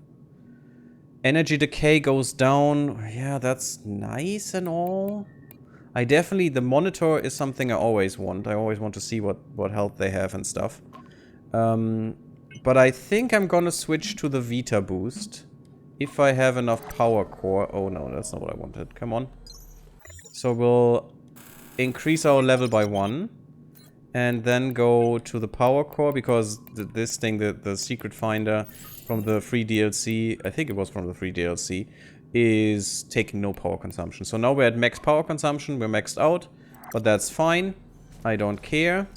A: Energy decay goes down. Yeah, that's nice and all. The monitor is something I always want. I always want to see what health they have and stuff. But I think I'm gonna switch to the Vita boost. If I have enough power core. Oh no, that's not what I wanted. Come on. So we'll increase our level by 1. And then go to the power core, because this thing, the secret finder from the free DLC, I think it was from the free DLC, is taking no power consumption. So now we're at max power consumption, we're maxed out, but that's fine. I don't care.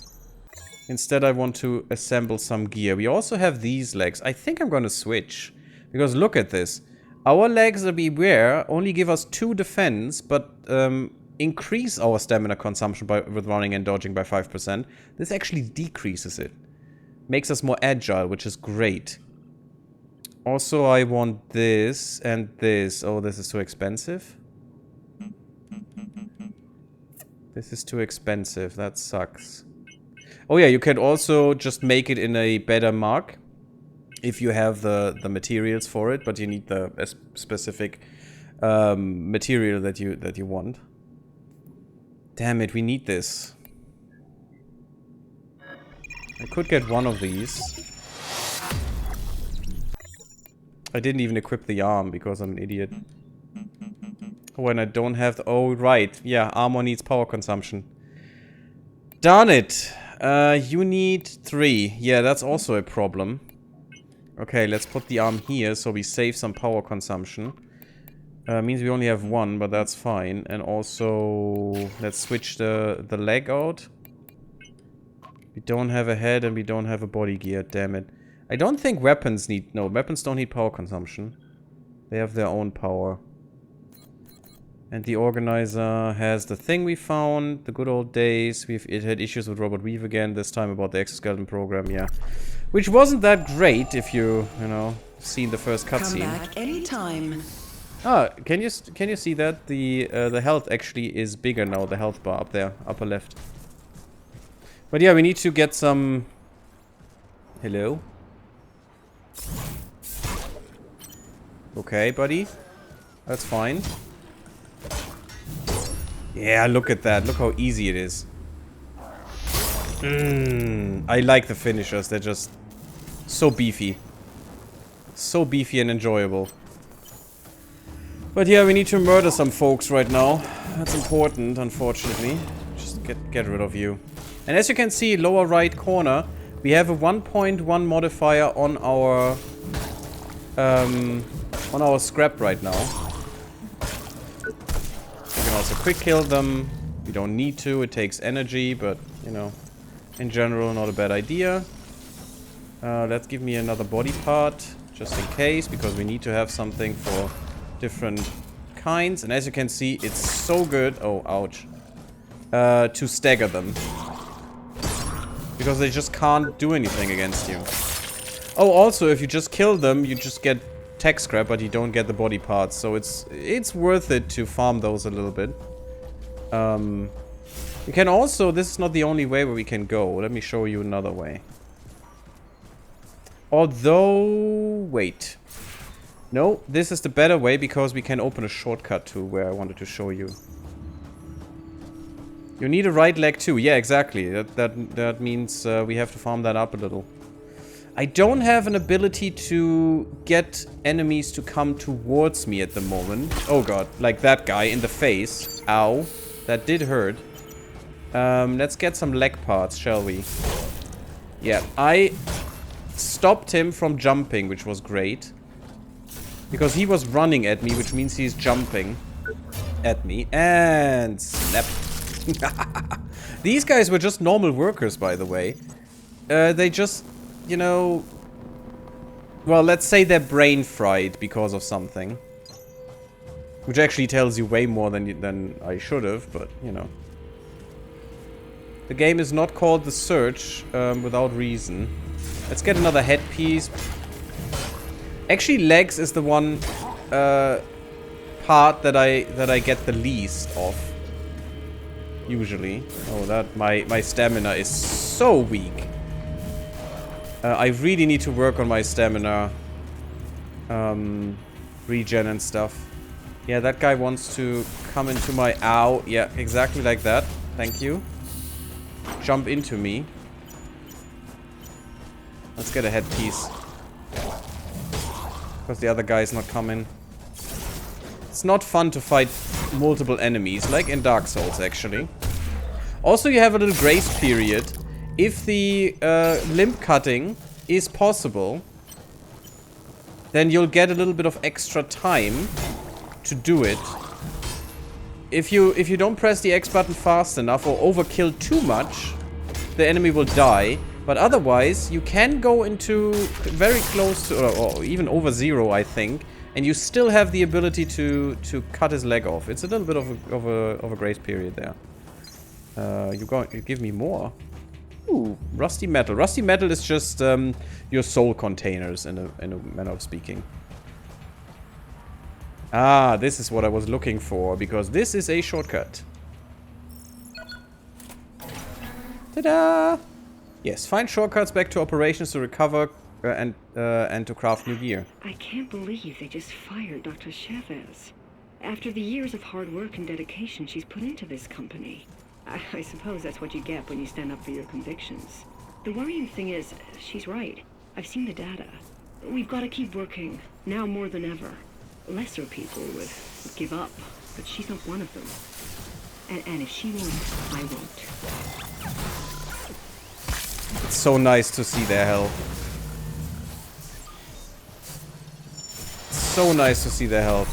A: Instead, I want to assemble some gear. We also have these legs. I think I'm going to switch, because look at this. Our legs that we wear only give us 2 defense, but increase our stamina consumption with running and dodging by 5%. This actually decreases it. Makes us more agile, which is great. Also, I want this and this. Oh, this is too expensive. This is too expensive. That sucks. Oh yeah, you can also just make it in a better mark if you have the materials for it, but you need the specific material that you want. Damn it, we need this. I could get one of these. I didn't even equip the arm because I'm an idiot. Oh, and I don't have the... Oh, right. Yeah, armor needs power consumption. Darn it. You need 3. Yeah, that's also a problem. Okay, let's put the arm here so we save some power consumption. Means we only have 1, but that's fine. And also, let's switch the leg out. We don't have a head and we don't have a body gear, damn it. I don't think weapons need... No, weapons don't need power consumption. They have their own power. And the organizer has the thing we found, the good old days. It had issues with Robert Weave again, this time about the exoskeleton program, yeah. Which wasn't that great if you know, seen the first cutscene.
D: Come back anytime.
A: Ah, can you see that? The health actually is bigger now, the health bar up there, upper left. But yeah, we need to get some... Hello? Okay, buddy. That's fine. Yeah, look at that. Look how easy it is. I like the finishers. They're just so beefy. So beefy and enjoyable. But yeah, we need to murder some folks right now. That's important, unfortunately. Just get rid of you. And as you can see, lower right corner, we have a 1.1 modifier on our scrap right now. We can also quick kill them. We don't need to, it takes energy, but, you know, in general, not a bad idea. Let's give me another body part, just in case, because we need to have something for different kinds. And as you can see, it's so good, oh, ouch, to stagger them. Because they just can't do anything against you. Oh, also, if you just kill them, you just get tech scrap, but you don't get the body parts. So it's worth it to farm those a little bit. You can also... This is not the only way where we can go. Let me show you another way. Although... Wait. No, this is the better way because we can open a shortcut to where I wanted to show you. You need a right leg too. Yeah, exactly. That means we have to farm that up a little. I don't have an ability to get enemies to come towards me at the moment. Oh god, like that guy in the face. Ow. That did hurt. Let's get some leg parts, shall we? Yeah, I stopped him from jumping, which was great. Because he was running at me, which means he's jumping at me. And snap. These guys were just normal workers, by the way. They just, you know... Well, let's say they're brain fried because of something. Which actually tells you way more than I should have, but, you know. The game is not called The Search without reason. Let's get another headpiece. Actually, legs is the one part that I get the least of. Usually. Oh, that my stamina is so weak. I really need to work on my stamina. Regen and stuff. Yeah, that guy wants to come into my... Ow. Yeah, exactly like that. Thank you. Jump into me. Let's get a headpiece. Because the other guy is not coming. It's not fun to fight multiple enemies, like in Dark Souls, actually. Also, you have a little grace period. If the limb cutting is possible, then you'll get a little bit of extra time to do it. If you don't press the X button fast enough or overkill too much, the enemy will die. But otherwise, you can go into very close to, or even over 0, I think, and you still have the ability to cut his leg off. It's a little bit of a grace period there. You give me more. Ooh, rusty metal. Rusty metal is just your soul containers in a manner of speaking. Ah, this is what I was looking for, because this is a shortcut. Ta-da! Yes, find shortcuts back to operations to recover and to craft new gear.
I: I can't believe they just fired Dr. Chavez. After the years of hard work and dedication she's put into this company. I suppose that's what you get when you stand up for your convictions. The worrying thing is, she's right. I've seen the data. We've got to keep working, now more than ever. Lesser people would give up, but she's not one of them. And if she won't, I won't.
A: It's so nice to see their health. So nice to see their health.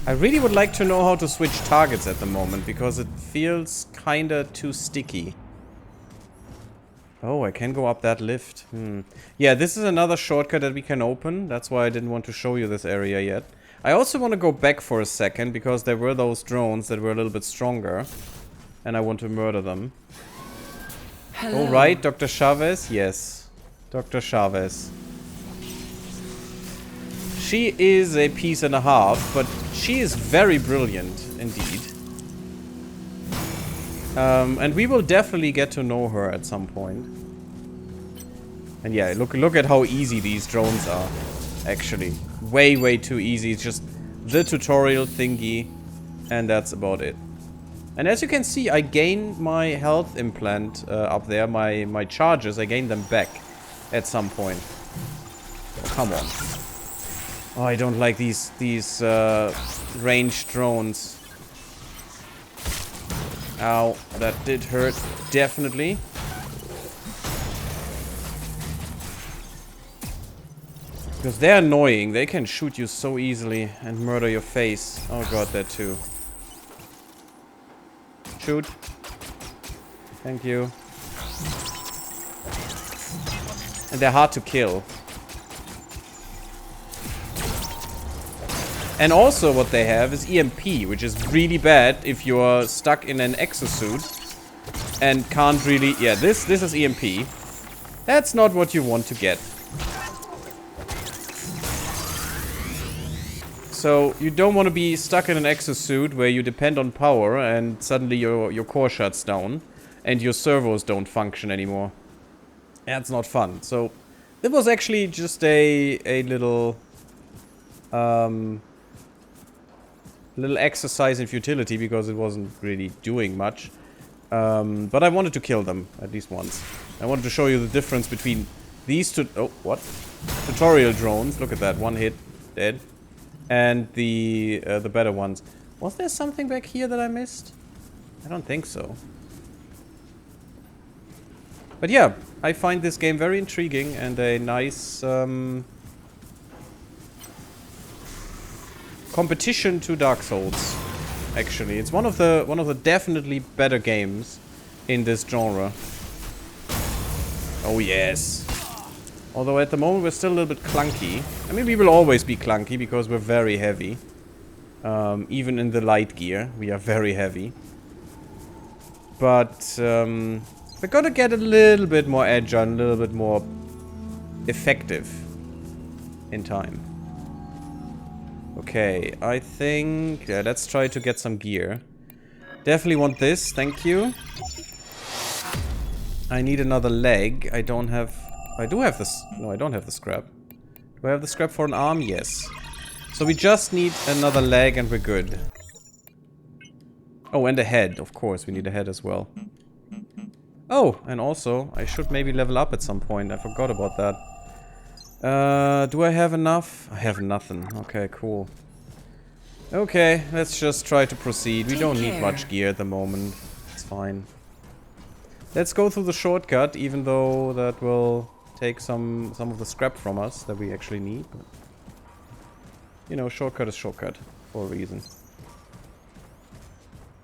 A: I really would like to know how to switch targets at the moment, because it feels kinda too sticky. Oh, I can go up that lift. Yeah, this is another shortcut that we can open. That's why I didn't want to show you this area yet. I also want to go back for a second, because there were those drones that were a little bit stronger. And I want to murder them.
J: Hello.
A: All right, Dr. Chavez. Yes, Dr. Chavez. She is a piece and a half, but she is very brilliant indeed. And we will definitely get to know her at some point. And yeah, look at how easy these drones are. Actually, way too easy. It's just the tutorial thingy, and that's about it. And as you can see, I gained my health implant up there, my charges. I gained them back at some point. Oh, come on. Oh, I don't like these ranged drones. Ow, that did hurt, definitely. Because they're annoying, they can shoot you so easily and murder your face. Oh god, that too. Shoot. Thank you. And they're hard to kill. And also what they have is EMP, which is really bad if you're stuck in an exosuit and can't really... Yeah, this is EMP. That's not what you want to get. So you don't want to be stuck in an exosuit where you depend on power and suddenly your core shuts down and your servos don't function anymore. That's not fun. So it was actually just a little exercise in futility, because it wasn't really doing much. But I wanted to kill them at least once. I wanted to show you the difference between these two... Oh, what? Tutorial drones. Look at that. One hit. Dead. And the better ones. Was there something back here that I missed? I don't think so. But yeah, I find this game very intriguing and a nice competition to Dark Souls. Actually, it's one of the definitely better games in this genre. Oh yes. Although at the moment we're still a little bit clunky. I mean, we will always be clunky because we're very heavy. Even in the light gear, we are very heavy. But we're gonna get a little bit more agile, a little bit more effective in time. Okay, I think... Yeah, let's try to get some gear. Definitely want this, thank you. I need another leg. I don't have... I do have this... No, I don't have the scrap. Do I have the scrap for an arm? Yes. So we just need another leg and we're good. Oh, and a head. Of course, we need a head as well. Oh, and also, I should maybe level up at some point. I forgot about that. Do I have enough? I have nothing. Okay, cool. Okay, let's just try to proceed. We don't need much gear at the moment. It's fine. Let's go through the shortcut, even though that will take some of the scrap from us that we actually need. But, you know, shortcut is shortcut for a reason.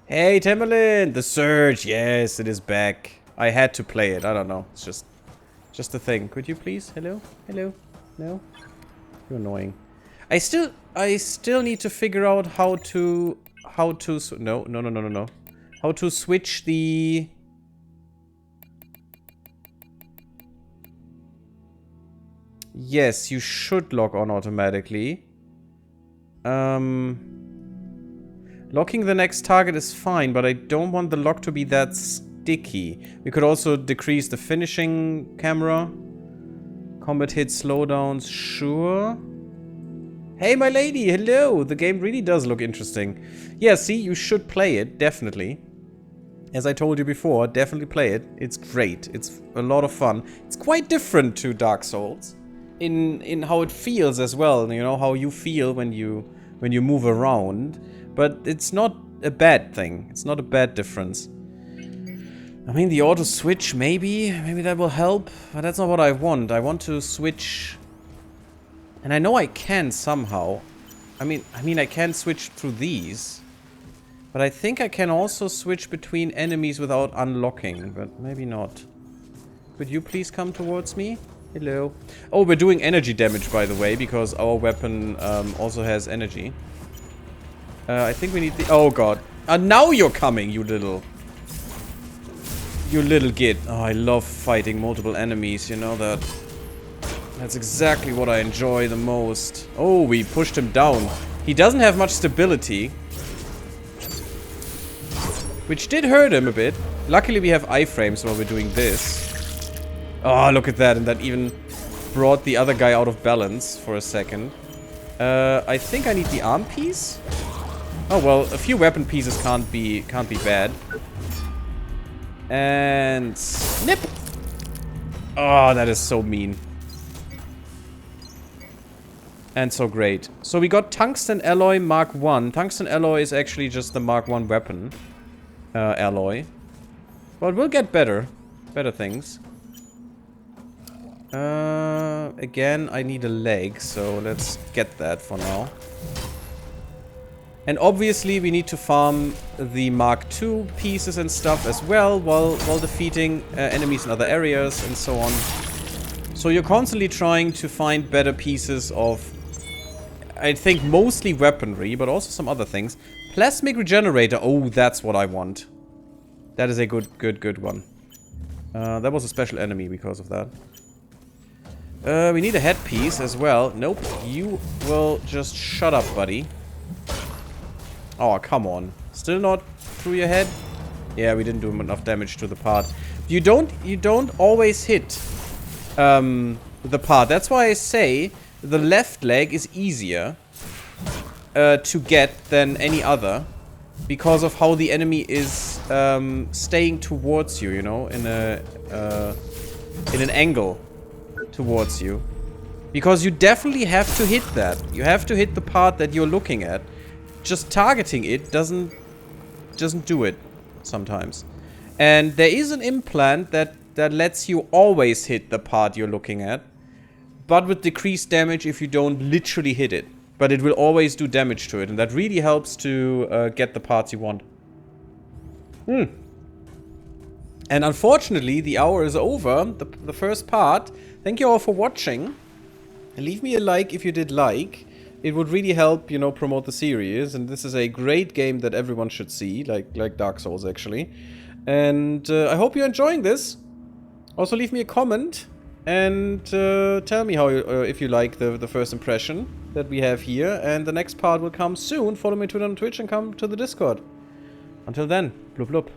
A: Hey, Timberland! The Surge! Yes, it is back. I had to play it. I don't know. It's just a thing. Could you please? Hello? Hello? No? You're annoying. I still need to figure out how to no. How to switch the... Yes, you should log on automatically. Locking the next target is fine, but I don't want the lock to be that sticky. We could also decrease the finishing camera. Combat hits, slowdowns, sure. Hey, my lady, hello! The game really does look interesting. Yeah, see, you should play it, definitely. As I told you before, definitely play it. It's great. It's a lot of fun. It's quite different to Dark Souls in how it feels as well. You know, how you feel when you move around. But it's not a bad thing. It's not a bad difference. I mean, the auto switch, maybe that will help, but that's not what I want. I want to switch, and I know I can somehow. I mean, I can switch through these, but I think I can also switch between enemies without unlocking, but maybe not. Could you please come towards me? Hello. Oh, we're doing energy damage, by the way, because our weapon also has energy. I think we need the... Oh, God. Now you're coming, you little git. Oh, I love fighting multiple enemies, you know that. That's exactly what I enjoy the most. Oh, we pushed him down. He doesn't have much stability, which did hurt him a bit. Luckily, we have iframes while we're doing this. Oh, look at that. And that even brought the other guy out of balance for a second. I think I need the arm piece. Oh, well, a few weapon pieces can't be bad. And snip! Oh, that is so mean. And so great. So we got Tungsten Alloy Mark 1. Tungsten Alloy is actually just the Mark 1 weapon alloy. But we'll get better things. Again, I need a leg, so let's get that for now. And obviously we need to farm the Mark II pieces and stuff as well while defeating enemies in other areas and so on. So you're constantly trying to find better pieces of, I think, mostly weaponry, but also some other things. Plasmic Regenerator. Oh, that's what I want. That is a good one. That was a special enemy because of that. We need a headpiece as well. Nope. You will just shut up, buddy. Oh, come on. Still not through your head? Yeah, we didn't do enough damage to the part. You don't always hit the part. That's why I say the left leg is easier to get than any other, because of how the enemy is staying towards you, you know, in an angle towards you. Because you definitely have to hit that. You have to hit the part that you're looking at. Just targeting it doesn't do it sometimes. And there is an implant that lets you always hit the part you're looking at, but with decreased damage if you don't literally hit it. But it will always do damage to it, and that really helps to get the parts you want. And unfortunately, the hour is over, the first part. Thank you all for watching. Leave me a like if you did like. It would really help, you know, promote the series, and this is a great game that everyone should see, like Dark Souls, actually. And I hope you're enjoying this. Also, leave me a comment and tell me how if you like the first impression that we have here. And the next part will come soon. Follow me on Twitter and Twitch and come to the Discord. Until then, blub blub.